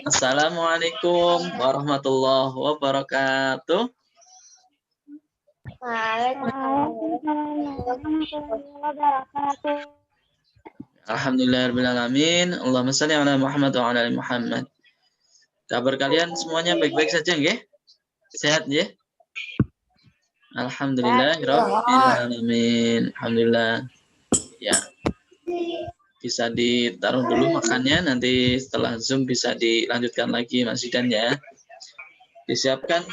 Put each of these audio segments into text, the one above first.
Assalamualaikum warahmatullahi wabarakatuh. Waalaikumsalam warahmatullahi wabarakatuh. Alhamdulillahirrahmanirrahim. Allahumma shalli ala Muhammad wa ala ali Muhammad. Kabar kalian semuanya baik-baik saja nggih? Sehat nggih? Alhamdulillahirrahmanirrahim. Alhamdulillah. Ya. Bisa ditaruh dulu makannya, nanti setelah Zoom bisa dilanjutkan lagi Mas Zidan ya. Disiapkan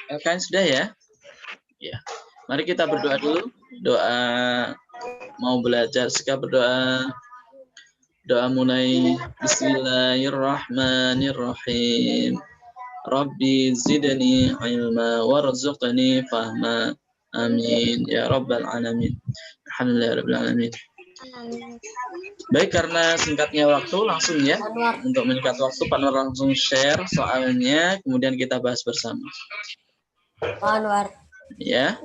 LKN sudah ya? Ya. Mari kita berdoa dulu. Doa mau belajar sikap berdoa. Doa mulai Bismillahirrahmanirrahim. Rabbi zidni ilma warzuqni fahma. Amin ya rabbal alamin. Alhamdulillahirabbil alamin. Baik, karena singkatnya waktu langsung ya. Untuk menyingkat waktu Pak Anwar langsung share soalnya, kemudian kita bahas bersama. Pak Anwar. Ya.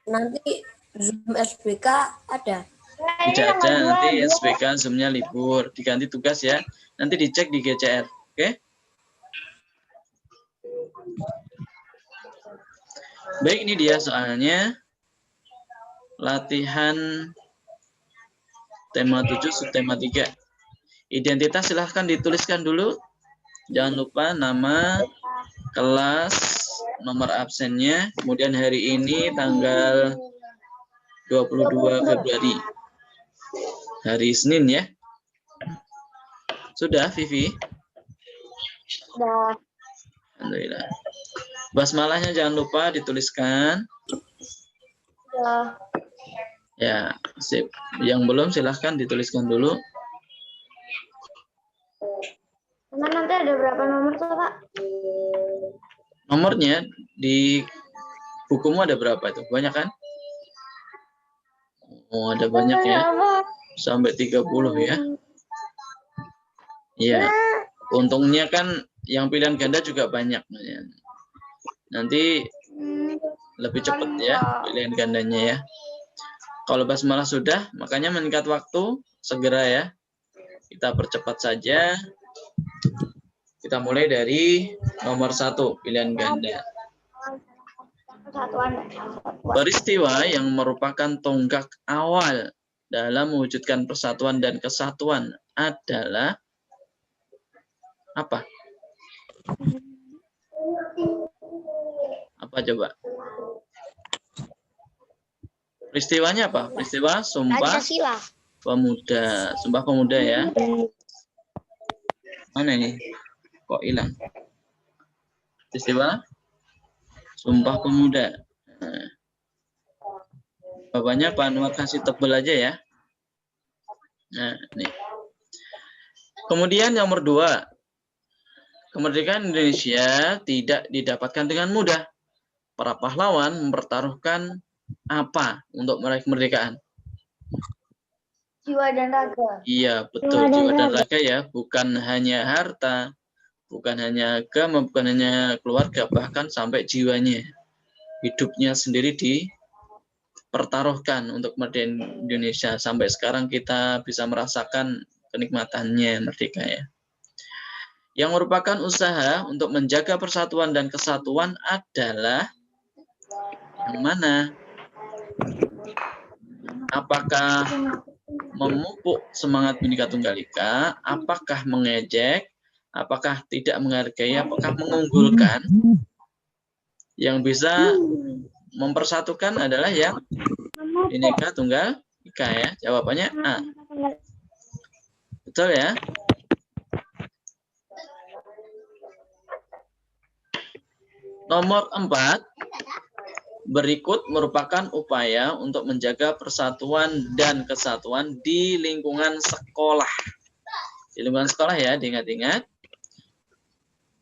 Nanti Zoom SBK ada? Tidak ada, nanti SBK Zoom-nya libur, diganti tugas ya. Nanti dicek di GCR, oke? Baik, ini dia soalnya. Latihan tema 7, subtema 3. Identitas silahkan dituliskan dulu. Jangan lupa nama, kelas, nomor absennya, kemudian hari ini tanggal 22 Februari. Hari Senin ya. Sudah, Vivi? Sudah. Alhamdulillah. Basmalahnya jangan lupa dituliskan. Sudah. Ya, sip. Yang belum silahkan dituliskan dulu. Nanti ada berapa nomor tuh, Pak? Nomornya di bukumu ada berapa itu? Banyak kan? Oh, ada banyak ya. Sampai 30 ya. Iya. Untungnya kan yang pilihan ganda juga banyak. Nanti lebih cepat ya pilihan gandanya ya. Kalau basmalah sudah, makanya meningkat waktu segera ya. Kita percepat saja. Kita mulai dari nomor 1 pilihan ganda. Peristiwa yang merupakan tonggak awal dalam mewujudkan persatuan dan kesatuan adalah apa? Apa coba? Peristiwanya apa? Peristiwa Sumpah Pemuda. Sumpah Pemuda ya. Mana ini? Kok hilang? Peristiwa Sumpah Pemuda. Nah, bapaknya Pak Anwar kasih tebel aja ya. Nah, nih. Kemudian nomor 2. Kemerdekaan Indonesia tidak didapatkan dengan mudah. Para pahlawan mempertaruhkan apa untuk meraih kemerdekaan? Jiwa dan raga. Iya, betul. Jiwa dan raga ya. Bukan hanya harta, bukan hanya agama, bukan hanya keluarga, bahkan sampai jiwanya. Hidupnya sendiri dipertaruhkan untuk kemerdekaan Indonesia. Sampai sekarang kita bisa merasakan kenikmatannya merdeka ya. Yang merupakan usaha untuk menjaga persatuan dan kesatuan adalah yang mana? Apakah memupuk semangat Bhinneka Tunggal Ika? Apakah mengejek? Apakah tidak menghargai? Apakah mengunggulkan? Yang bisa mempersatukan adalah yang Bhinneka Tunggal Ika ya. Jawabannya A. Betul ya? Nomor 4, berikut merupakan upaya untuk menjaga persatuan dan kesatuan di lingkungan sekolah. Di lingkungan sekolah ya, diingat-ingat.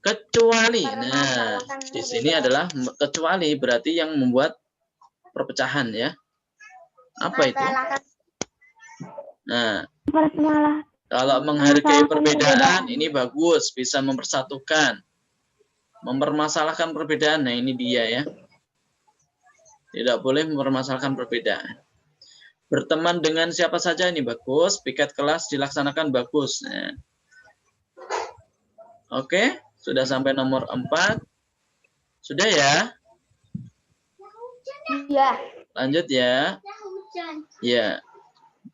Kecuali, nah, di sini adalah kecuali berarti yang membuat perpecahan ya. Apa itu? Nah, kalau menghargai perbedaan, ini bagus, bisa mempersatukan. Mempermasalahkan perbedaan, nah ini dia ya. Tidak boleh mempermasalahkan perbedaan. Berteman dengan siapa saja ini bagus, piket kelas dilaksanakan bagus. Nah, Oke, sudah sampai nomor 4. Sudah ya? Iya. Lanjut ya. Ya,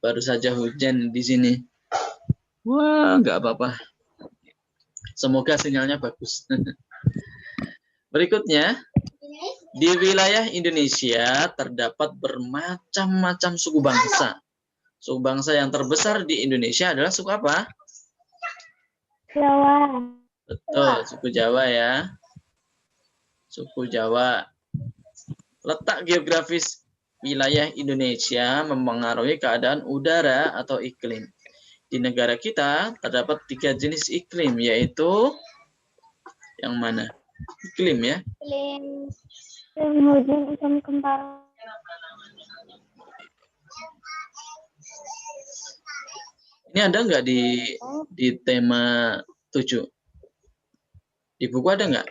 baru saja hujan di sini. Wah, nggak apa-apa. Semoga sinyalnya bagus. Berikutnya, di wilayah Indonesia terdapat bermacam-macam suku bangsa. Suku bangsa yang terbesar di Indonesia adalah suku apa? Jawa. Betul, suku Jawa ya. Suku Jawa. Letak geografis wilayah Indonesia mempengaruhi keadaan udara atau iklim. Di negara kita terdapat 3 jenis iklim, yaitu yang mana? Iklim ya. Iklim hujan iklim kemarau. Ini ada nggak di tema 7? Di buku ada nggak?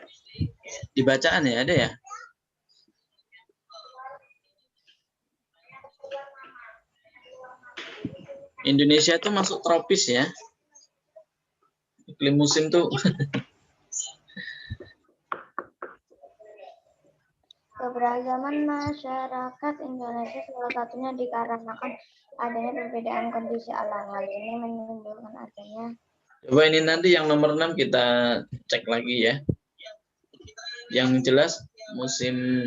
Di bacaan ya, ada ya? Indonesia itu masuk tropis ya. Iklim musim tuh. Keberagaman masyarakat Indonesia salah satunya dikarenakan adanya perbedaan kondisi alam. Hal ini menimbulkan adanya. Coba ini nanti yang nomor 6 kita cek lagi ya. Yang jelas musim,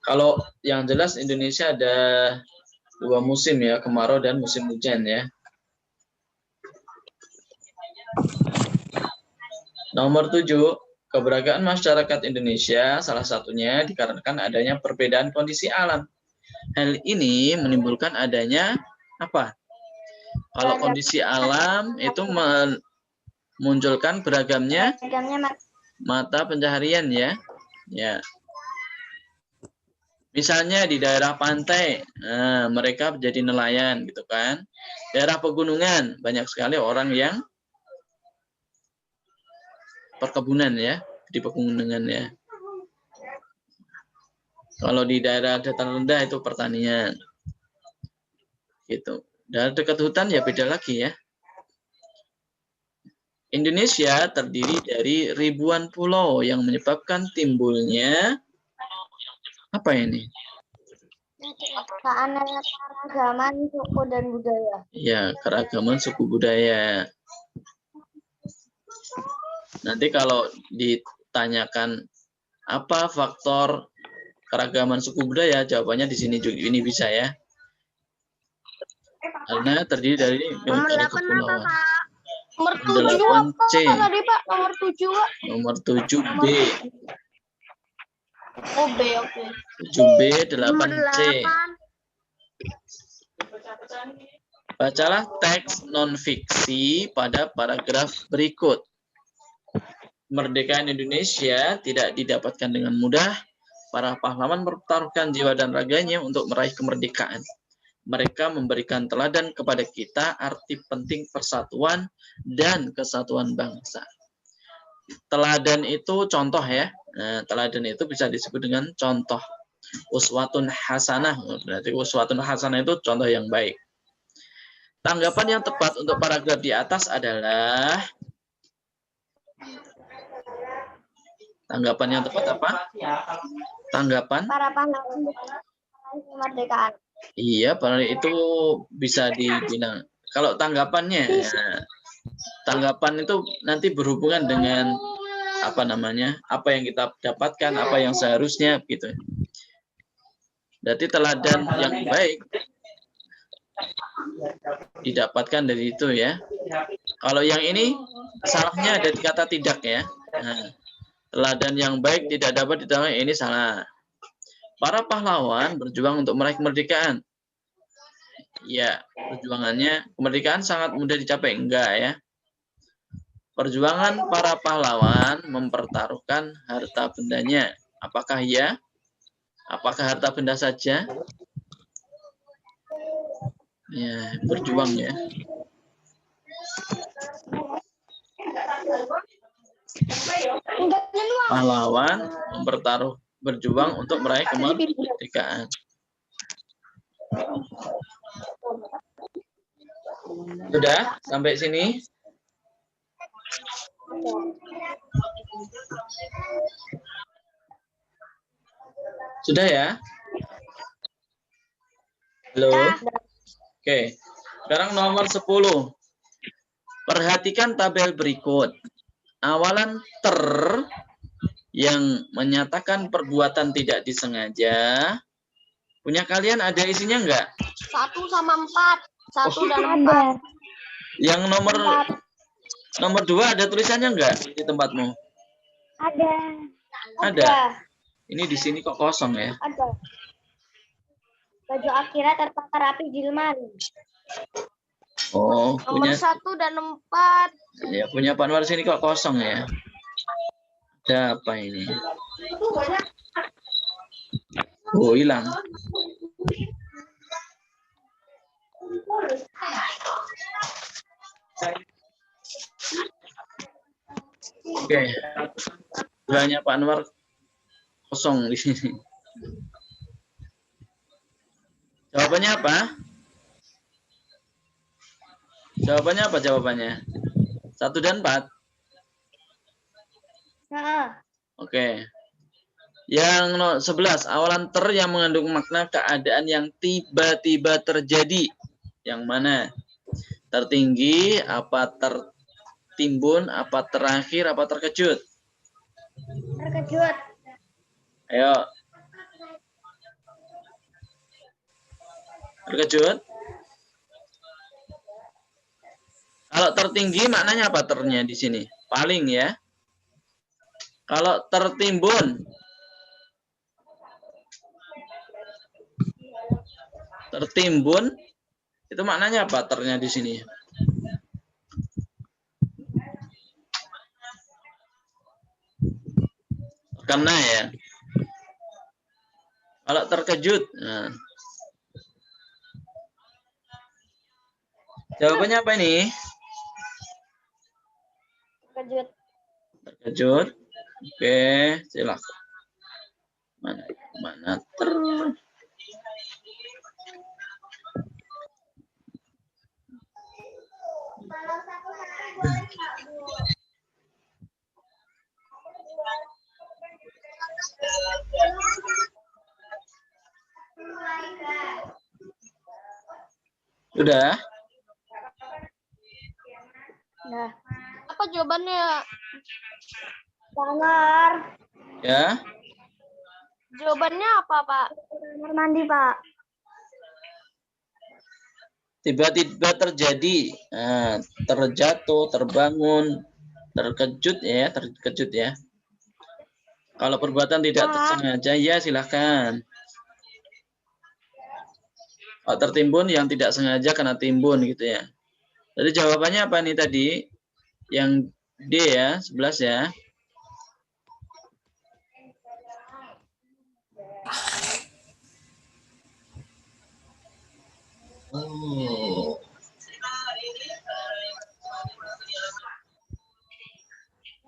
kalau yang jelas Indonesia ada 2 musim ya, kemarau dan musim hujan ya. Nomor 7, keberagaman masyarakat Indonesia salah satunya dikarenakan adanya perbedaan kondisi alam. Hal ini menimbulkan adanya apa? Kalau kondisi alam itu memunculkan beragamnya mata pencaharian ya. Ya. Misalnya di daerah pantai, mereka menjadi nelayan gitu kan. Daerah pegunungan banyak sekali orang yang perkebunan ya, di pegunungan ya. Kalau di daerah dataran rendah itu pertanian. Gitu. Dan dekat hutan ya beda lagi ya. Indonesia terdiri dari ribuan pulau yang menyebabkan timbulnya apa ini? Keragaman suku dan budaya. Ya, keragaman suku budaya. Nanti kalau ditanyakan apa faktor keragaman suku budaya, jawabannya di sini juga ini bisa ya. Karena terdiri dari kepulauan. Nomor 8C. Tadi Pak, nomor 7 Pak. Nomor 7B. Oh B, oke. 7B 8C. Bacalah teks non-fiksi pada paragraf berikut. Kemerdekaan Indonesia tidak didapatkan dengan mudah. Para pahlawan mempertaruhkan jiwa dan raganya untuk meraih kemerdekaan. Mereka memberikan teladan kepada kita arti penting persatuan dan kesatuan bangsa. Teladan itu contoh ya. Nah, teladan itu bisa disebut dengan contoh. Uswatun hasanah. Berarti uswatun hasanah itu contoh yang baik. Tanggapan yang tepat untuk paragraf di atas adalah tanggapan yang tepat apa? Tanggapan? Para pahlawan kemerdekaan. Iya, itu bisa dibilang. Kalau tanggapannya, ya, tanggapan itu nanti berhubungan dengan apa namanya, apa yang kita dapatkan, apa yang seharusnya, gitu. Berarti teladan yang baik didapatkan dari itu ya. Kalau yang ini salahnya ada di kata tidak ya. Nah, teladan yang baik tidak dapat ditambah, ini salah. Para pahlawan berjuang untuk meraih kemerdekaan. Ya, perjuangannya kemerdekaan sangat mudah dicapai, enggak ya. Perjuangan para pahlawan mempertaruhkan harta bendanya. Apakah ya? Apakah harta benda saja? Ya, berjuang ya. Pahlawan berjuang untuk meraih kemerdekaan. Sudah sampai sini? Sudah ya? Halo? Oke. Sekarang nomor 10. Perhatikan tabel berikut. Awalan ter yang menyatakan perbuatan tidak disengaja. Punya kalian ada isinya enggak? 1 sama 4. 1 dan 4. Ada. Yang nomor 2 ada tulisannya enggak di tempatmu? Ada. Ada. Ini di sini kok kosong ya? Ada. Baju Akira tertata rapi di lemari. Oh, Nomor punya 1 dan 4. ya punya Pak Anwar sini kok kosong ya? Ada apa ini? Oh, hilang. Oke. Banyak Pak Anwar kosong di sini. Jawabannya apa? Jawabannya apa jawabannya? 1 dan 4. Nah, Oke. Yang 11, awalan ter yang mengandung makna keadaan yang tiba-tiba terjadi. Yang mana? Tertinggi, apa tertimbun, apa terakhir, apa terkejut? terkejut. Ayo. Terkejut. Kalau tertinggi maknanya apa ternya di sini? Paling ya. Kalau tertimbun. Tertimbun itu maknanya apa ternya di sini? Karena ya. Kalau terkejut. Nah. Jawabannya apa ini? Terkejut. Terkejut. Oke, silakan. Mana ter? Sudah? Nah, Apa jawabannya? kamar. Ya. Jawabannya apa, Pak? Kamar mandi, Pak. Tiba-tiba terjadi. Nah, terjatuh, terbangun, terkejut ya, terkejut ya. Kalau perbuatan tidak sengaja ya silahkan. Kalau tertimbun yang tidak sengaja kena timbun gitu ya. Jadi jawabannya apa nih tadi? Yang D ya, 11 ya. Oh.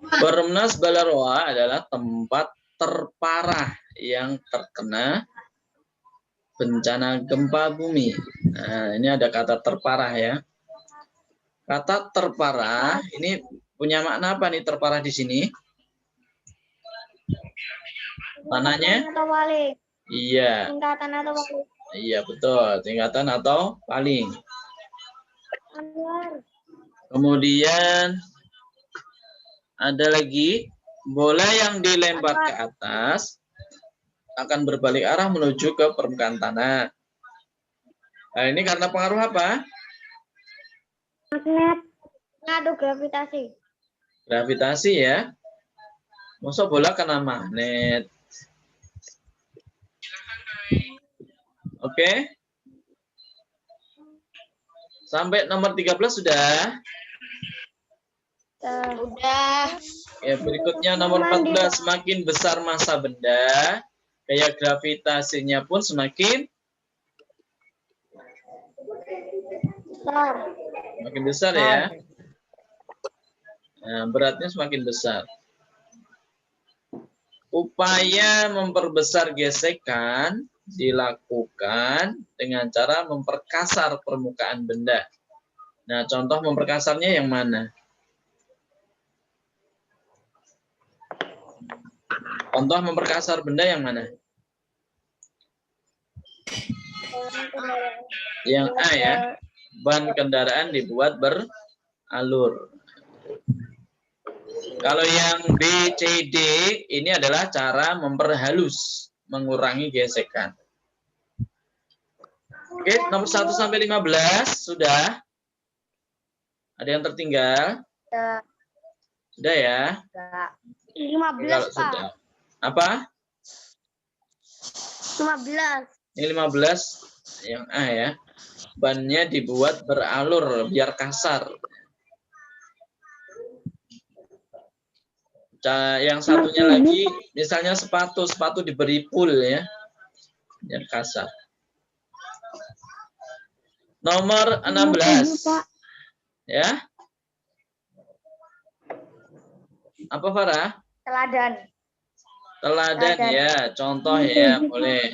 Perumnas Balaroa adalah tempat terparah yang terkena bencana gempa bumi. Nah, ini ada kata terparah ya. Kata terparah ini punya makna apa nih terparah di sini? Mananya? Atau paling. Iya. Tingkatan atau paling. Iya, betul. Tingkatan atau paling. Anwar. Kemudian ada lagi, bola yang dilempar ke atas akan berbalik arah menuju ke permukaan tanah. Nah, ini karena pengaruh apa? Magnet. Ngadu gravitasi. Gravitasi ya. Masa bola kena magnet. Oke. Sampai nomor 13 sudah. Udah. Ya, berikutnya nomor 14, semakin besar massa benda, gaya gravitasinya pun semakin Besar. semakin besar ya. Nah, beratnya semakin besar. Upaya memperbesar gesekan dilakukan dengan cara memperkasar permukaan benda. Nah, contoh memperkasarnya yang mana? Contoh memperkasar benda yang mana? Yang A ya. Ban kendaraan dibuat beralur. Kalau yang B, C, D ini adalah cara memperhalus, mengurangi gesekan. Oke, nomor 1 sampai 15 sudah. Ada yang tertinggal? Sudah ya? 15, Kalau Pak. sudah. Apa? 15. Ini 15 yang A ya. Bannya dibuat beralur biar kasar. Yang satunya lagi, misalnya sepatu diberi pul ya, yang kasar. Nomor 16, ya. Apa Farah? Teladan. Teladan ya, contoh ya, boleh.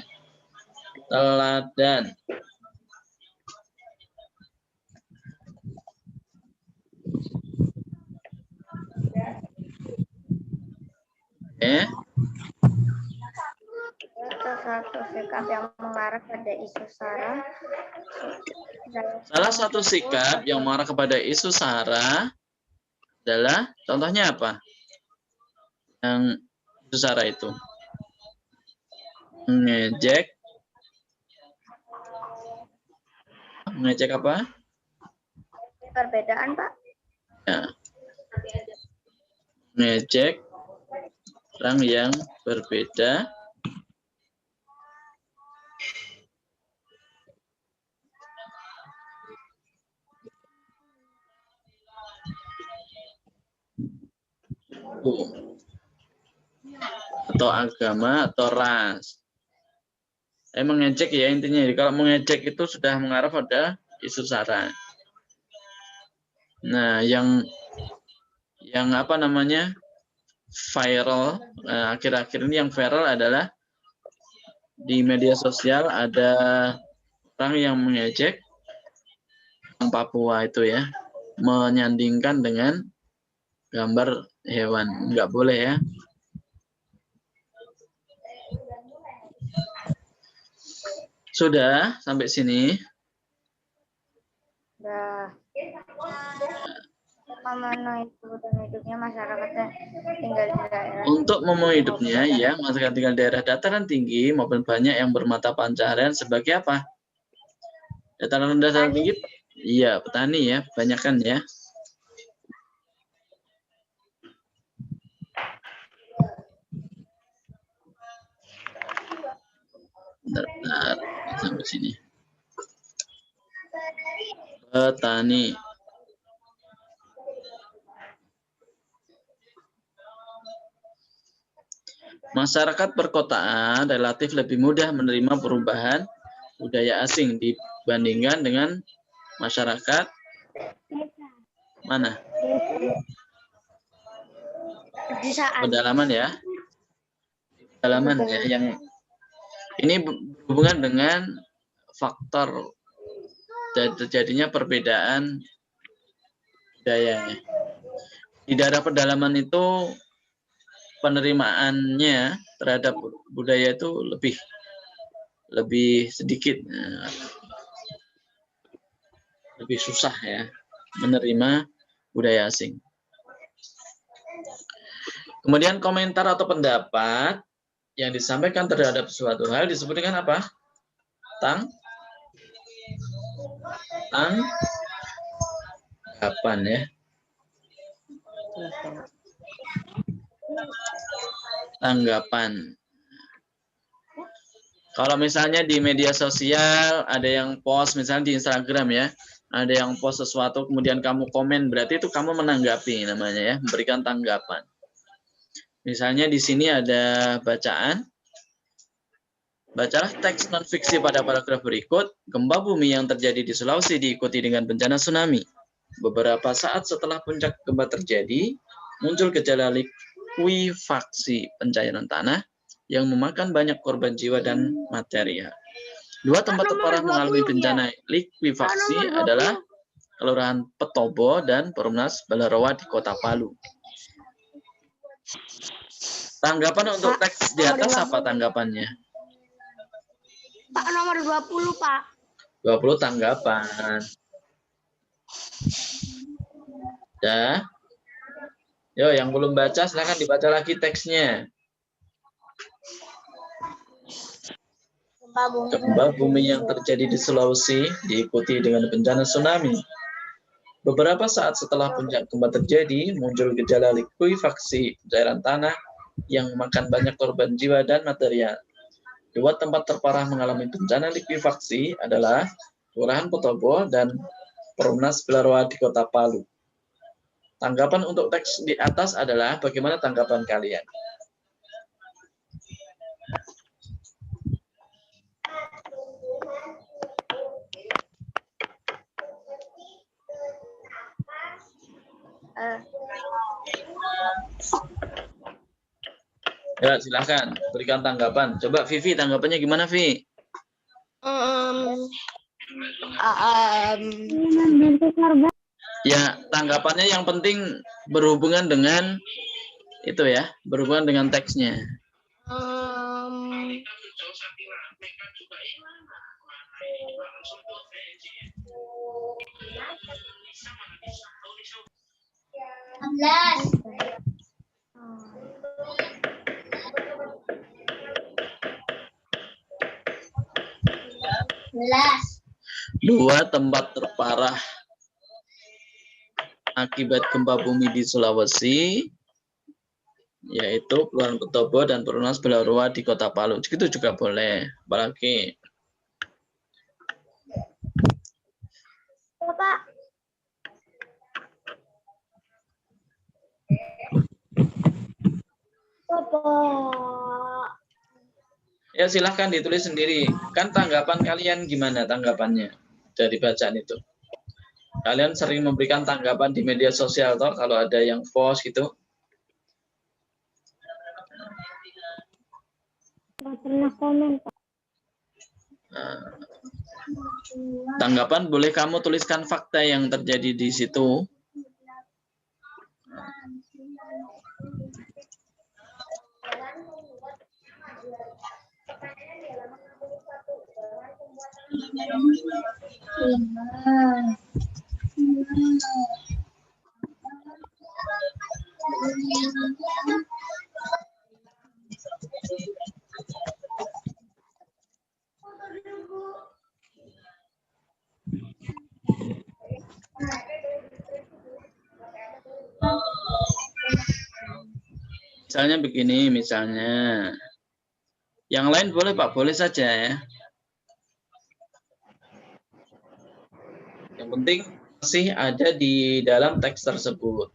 Teladan. Satu sikap yang mengarah pada isu sara. Salah satu sikap yang mengarah kepada isu sara adalah, contohnya apa? Yang isu sara itu mengejek apa? Perbedaan, Pak. Ya. Mengejek orang yang berbeda. Atau agama atau ras. Mengejek ya intinya. Kalau mengejek itu sudah mengarah pada isu sara. Nah, yang apa namanya viral akhir-akhir ini yang viral adalah di media sosial ada orang yang mengejek orang Papua itu ya, menyandingkan dengan gambar hewan. Nggak boleh ya. Sudah sampai sini? Nah, memenuhi kebutuhan hidupnya masyarakatnya tinggal di daerah. Untuk memenuhi hidupnya, ya, masyarakat tinggal di daerah dataran tinggi maupun banyak yang bermata pencaharian sebagai apa? Dataran rendah dan tinggi? Iya, petani ya, kebanyakan ya. Bentar, sampai sini. Petani. Masyarakat perkotaan relatif lebih mudah menerima perubahan budaya asing dibandingkan dengan masyarakat mana? Pedalaman ya. Pedalaman ya, yang ini berhubungan dengan faktor terjadinya perbedaan budaya. Di daerah pedalaman itu penerimaannya terhadap budaya itu lebih sedikit, lebih susah ya menerima budaya asing. Kemudian komentar atau pendapat yang disampaikan terhadap suatu hal disebut dengan apa? Tanggapan ya. Tanggapan. Kalau misalnya di media sosial ada yang post, misalnya di Instagram ya, ada yang post sesuatu kemudian kamu komen, berarti itu kamu menanggapi namanya ya, memberikan tanggapan. Misalnya di sini ada bacaan. Bacalah teks non-fiksi pada paragraf berikut. Gempa bumi yang terjadi di Sulawesi diikuti dengan bencana tsunami. Beberapa saat setelah puncak gempa terjadi, muncul gejala likuifaksi pencairan tanah yang memakan banyak korban jiwa dan material. Dua tempat terparah mengalami bencana likuifaksi adalah Kelurahan Petobo dan Perumnas Balarowa di Kota Palu. Tanggapan untuk Pak, teks di atas apa tanggapannya? Pak, nomor 20, Pak. 20 tanggapan. Ya. Yo, yang belum baca silakan dibaca lagi teksnya. Gempa bumi yang terjadi di Sulawesi diikuti dengan bencana tsunami. Beberapa saat setelah puncak gempa terjadi, muncul gejala likuifaksi cairan tanah yang memakan banyak korban jiwa dan material. Dua tempat terparah mengalami bencana likuifaksi adalah Kelurahan Petobo dan Perumnas Belaroa di Kota Palu. Tanggapan untuk teks di atas adalah bagaimana tanggapan kalian? Ya, silahkan berikan tanggapan. Coba Vivi, tanggapannya gimana, Vi? Ya, tanggapannya yang penting berhubungan dengan itu ya, berhubungan dengan teksnya. Dua tempat terparah akibat gempa bumi di Sulawesi, yaitu Kelurahan Petobo dan Perumnas Belaroa di Kota Palu. Itu juga boleh. Apalagi Bapak. Bapak. ya silahkan ditulis sendiri. Kan tanggapan kalian gimana tanggapannya dari bacaan itu? Kalian sering memberikan tanggapan di media sosial toh kalau ada yang post gitu? Nggak pernah komen, Pak. Nah, tanggapan boleh kamu tuliskan fakta yang terjadi di situ. Misalnya begini, misalnya. Yang lain boleh Pak, boleh saja ya. Yang penting masih ada di dalam teks tersebut.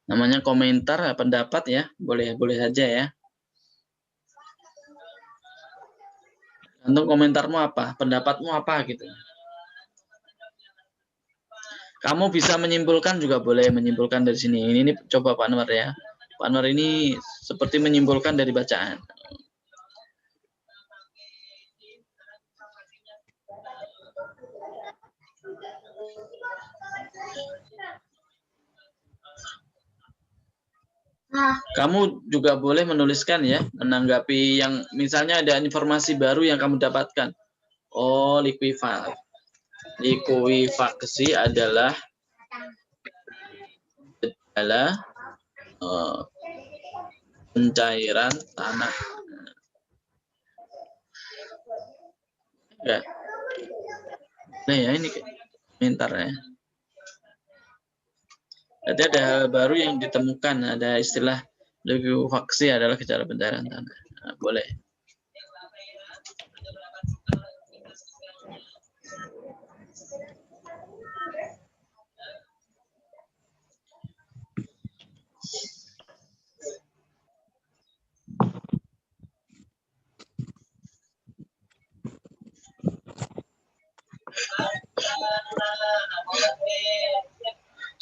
Namanya komentar, pendapat ya, boleh saja ya. Untuk komentarmu apa, pendapatmu apa gitu. Kamu bisa menyimpulkan juga boleh menyimpulkan dari sini. Ini coba Pak Anwar ya. Pak Anwar ini seperti menyimpulkan dari bacaan. Kamu juga boleh menuliskan ya, menanggapi yang misalnya ada informasi baru yang kamu dapatkan. Oh, likuifaksi adalah pencairan tanah. Ya. Nah ya ini komentar ya. Jadi ada hal baru yang ditemukan, ada istilah likuifaksi adalah gejala pencairan tanah. Nah, boleh.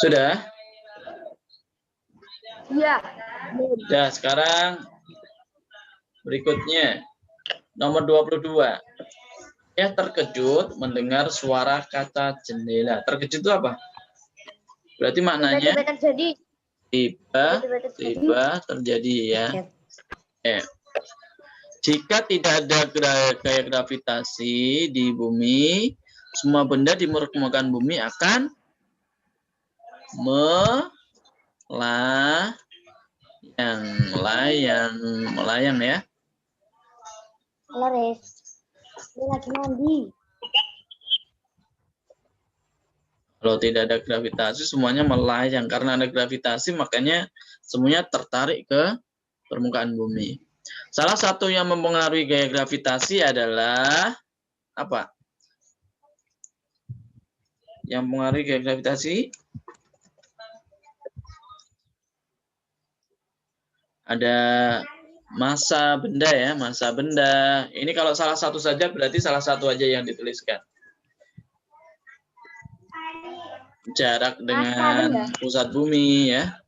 Sudah? Iya. Ya, sekarang berikutnya nomor 22. Ya, terkejut mendengar suara kaca jendela. Terkejut itu apa? Berarti maknanya Tiba-tiba terjadi. tiba terjadi ya. Jika tidak ada gaya gravitasi di bumi, semua benda di permukaan bumi akan melayang ya. Laris. Dia lagi mandi. Kalau tidak ada gravitasi, semuanya melayang. Karena ada gravitasi, makanya semuanya tertarik ke permukaan bumi. Salah satu yang mempengaruhi gaya gravitasi adalah apa? Yang mempengaruhi gaya gravitasi? Ada massa benda ya, massa benda. Ini kalau salah satu saja berarti salah satu aja yang dituliskan. Jarak dengan pusat bumi ya.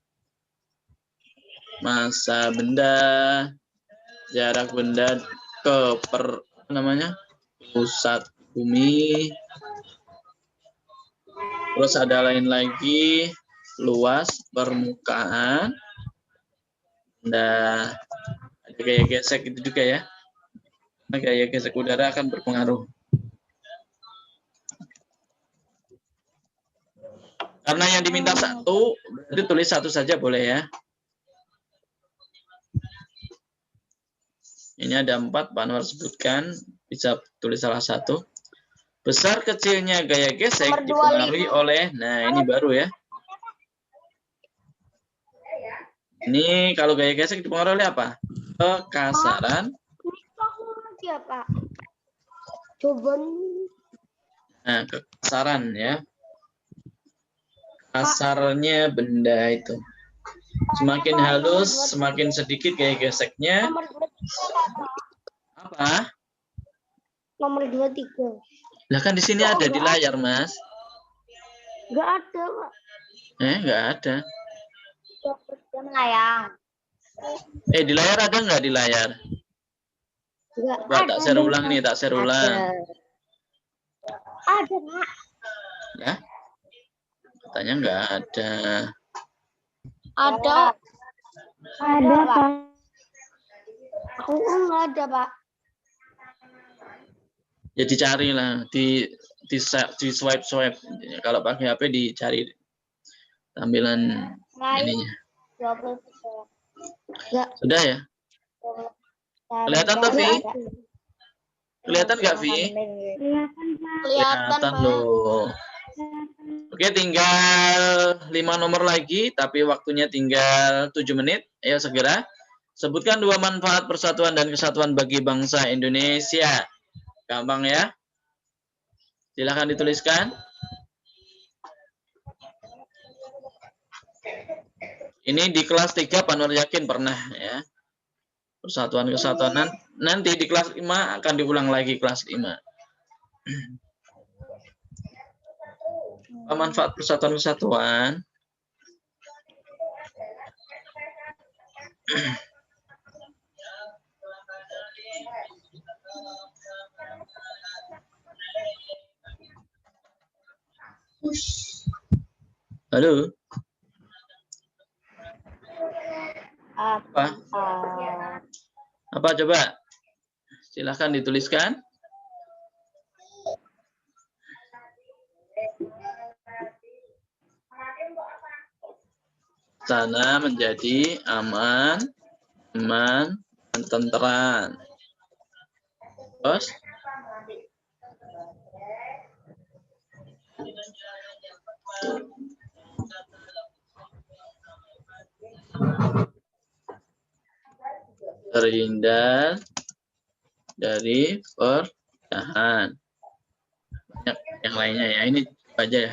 Massa benda, jarak benda ke pusat bumi. Terus ada lain lagi, luas permukaan. Nah, ada gaya gesek itu juga ya. Nah, gaya gesek udara akan berpengaruh. Karena yang diminta satu, berarti tulis satu saja boleh ya. Ini ada 4, Pak Anwar sebutkan, bisa tulis salah satu. Besar kecilnya gaya gesek dipengaruhi oleh, nah ini baru ya. Ini kalau gaya gesek dipengaruhi oleh apa? Kekasaran. Pak. Coba. Nah, kekasaran ya. Kasarnya benda itu. Semakin halus, semakin sedikit gaya geseknya. Apa? Nomor 23. Nah kan di sini ada di layar, Mas. Enggak ada, Pak. Enggak ada. Dia melayang. Di layar ada nggak di layar? Enggak Coba ada. tak share ulang nih, tak share ulang. Ada, Pak. Ya? Katanya nggak ada. Ada. Ada, Pak. Aku nggak ada, Pak. Ya dicarilah, di swipe. Kalau pakai HP dicari tampilan ininya. 23. Sudah ya? Kelihatan tuh, Vi? Kelihatan nggak, Vi? Kelihatan loh. Oke, tinggal 5 nomor lagi, tapi waktunya tinggal 7 menit. Ayo segera. Sebutkan 2 manfaat persatuan dan kesatuan bagi bangsa Indonesia. Gampang ya? Silahkan dituliskan. Ini di kelas 3 Pak Nur yakin pernah ya. Persatuan kesatuan nanti di kelas 5 akan diulang lagi kelas 5. Manfaat persatuan kesatuan. Halo. Apa? Apa coba? Silahkan dituliskan. Sana menjadi aman, dan tentram. Terus? Terhindar dari perpecahan. Banyak yang lainnya ya. Ini aja ya.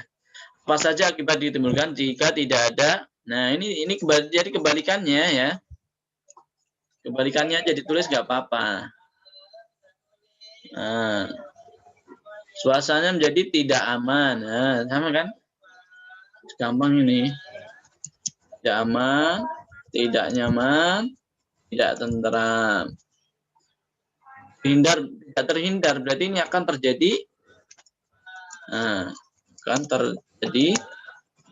Apa saja akibat ditimbulkan jika tidak ada. Nah, ini jadi kebalikannya ya. Kebalikannya aja ditulis nggak apa-apa. Nah, suasananya menjadi tidak aman. Nah, sama kan? Gampang ini. Tidak aman, tidak nyaman, tidak tentram. Tidak terhindar, berarti ini akan terjadi. Nah, akan terjadi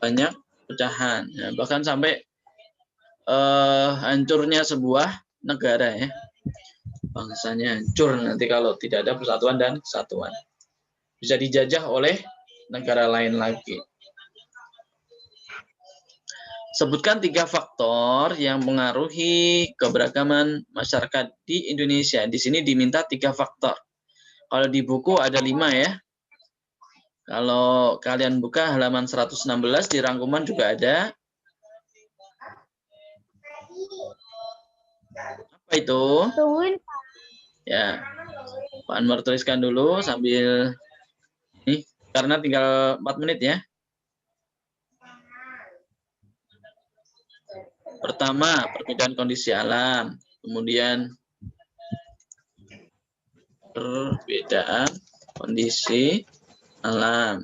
banyak pecahan. Nah, bahkan sampai hancurnya sebuah negara ya. Bangsanya hancur nanti kalau tidak ada persatuan dan kesatuan. Bisa dijajah oleh negara lain lagi. Sebutkan 3 faktor yang mengaruhi keberagaman masyarakat di Indonesia. Di sini diminta 3 faktor. Kalau di buku ada 5 ya. Kalau kalian buka halaman 116 di rangkuman juga ada. Apa itu? Tungguin. Ya, Pak Anwar tuliskan dulu sambil nih, karena tinggal 4 menit ya. Pertama, perbedaan kondisi alam. Kemudian, perbedaan kondisi alam.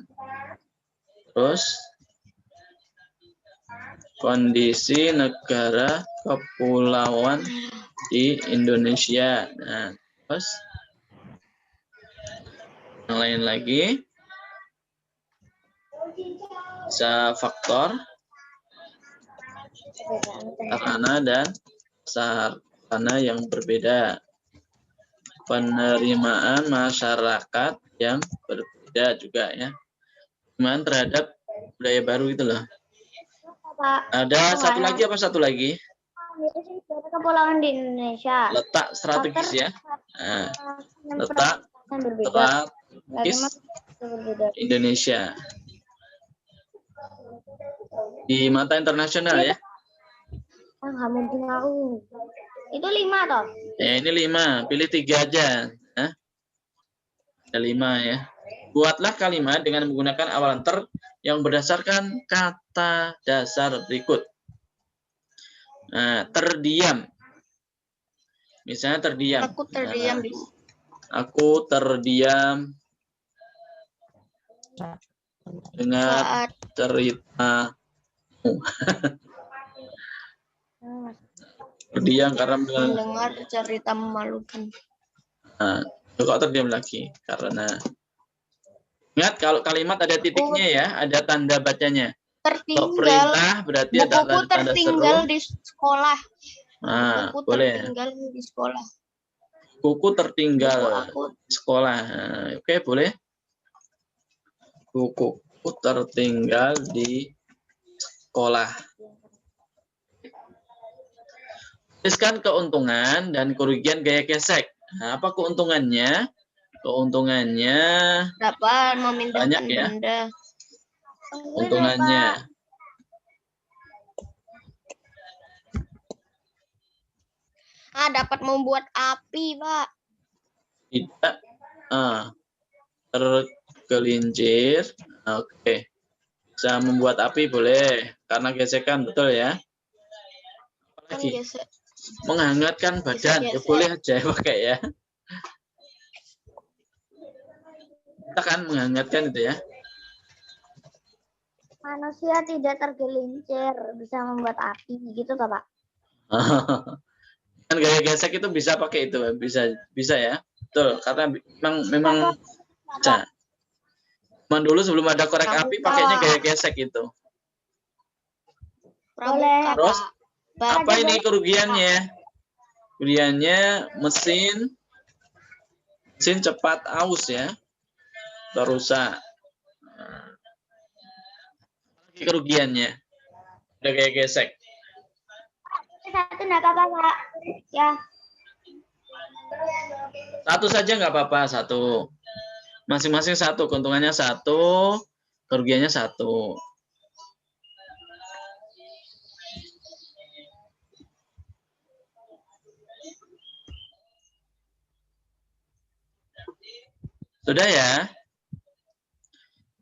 Terus, kondisi negara kepulauan di Indonesia. Nah, terus yang lain lagi bisa faktor sarana dan sarana yang berbeda, penerimaan masyarakat yang berbeda juga ya, penerimaan terhadap budaya baru itu loh. Pak. Ada satu lagi apa satu lagi? Kepulauan di Indonesia. Letak strategis ya. Nah, letak berbeda. strategis Indonesia di mata internasional ya. Nggak mungkin aku. Itu 5 toh? Ya ini 5, pilih 3 aja. Nah, ada 5 ya. Buatlah kalimat dengan menggunakan awalan ter yang berdasarkan kata dasar berikut. Nah, terdiam. Misalnya terdiam. Aku terdiam. Aku terdiam dengar cerita. Terdiam karena mendengar cerita memalukan. Nah, kok terdiam lagi? Karena ingat kalau kalimat ada titiknya ya, ada tanda bacanya. Kalau perintah berarti ada bukuku tanda tertinggal seru. di sekolah. Nah, bukuku boleh. tertinggal di sekolah. Buku tertinggal Buku di sekolah. Nah, oke, boleh. Bukuku tertinggal di sekolah. Tuliskan keuntungan dan kerugian gaya gesek. Nah, apa keuntungannya? Keuntungannya dapat memindahkan banyak ya. benda. Keuntungannya dapat membuat api, Pak. tidak tergelincir. Oke. Bisa membuat api boleh karena gesekan, betul ya. Apalagi menghangatkan badan ya boleh aja pakai ya. Kita kan menghangatkan itu ya. Manusia tidak tergelincir, bisa membuat api gitu toh, Pak. Kan gaya gesek itu bisa pakai itu, bisa ya. Betul, karena memang bisa. Dulu sebelum ada korek api pakainya gaya gesek itu. Boleh. Terus apa ini kerugiannya? Kerugiannya mesin cepat aus ya, rusak. Kerugiannya ada gaya gesek. Satu enggak apa-apa, Pak. Ya. Satu saja nggak apa-apa, satu. Masing-masing satu, keuntungannya satu, kerugiannya satu. Sudah ya?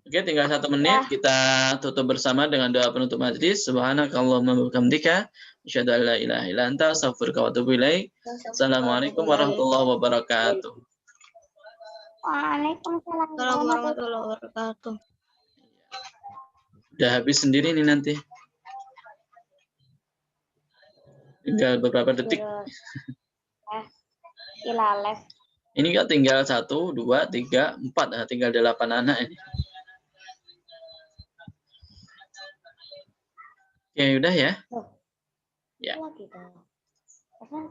Oke, tinggal 1 menit. Kita tutup bersama dengan doa penutup majlis. Subhanakallahumma wa bihamdika, asyhadu an la ilaha illa anta, astaghfiruka wa atubu ilaik. Assalamualaikum warahmatullahi wabarakatuh. Waalaikumsalam warahmatullahi wabarakatuh. Udah habis sendiri nih nanti. Tinggal beberapa detik. Ini nggak tinggal 1, 2, 3, 4. Nah, tinggal 8 anak ini. Oke, udah ya. Ya. Lagi toh. Karena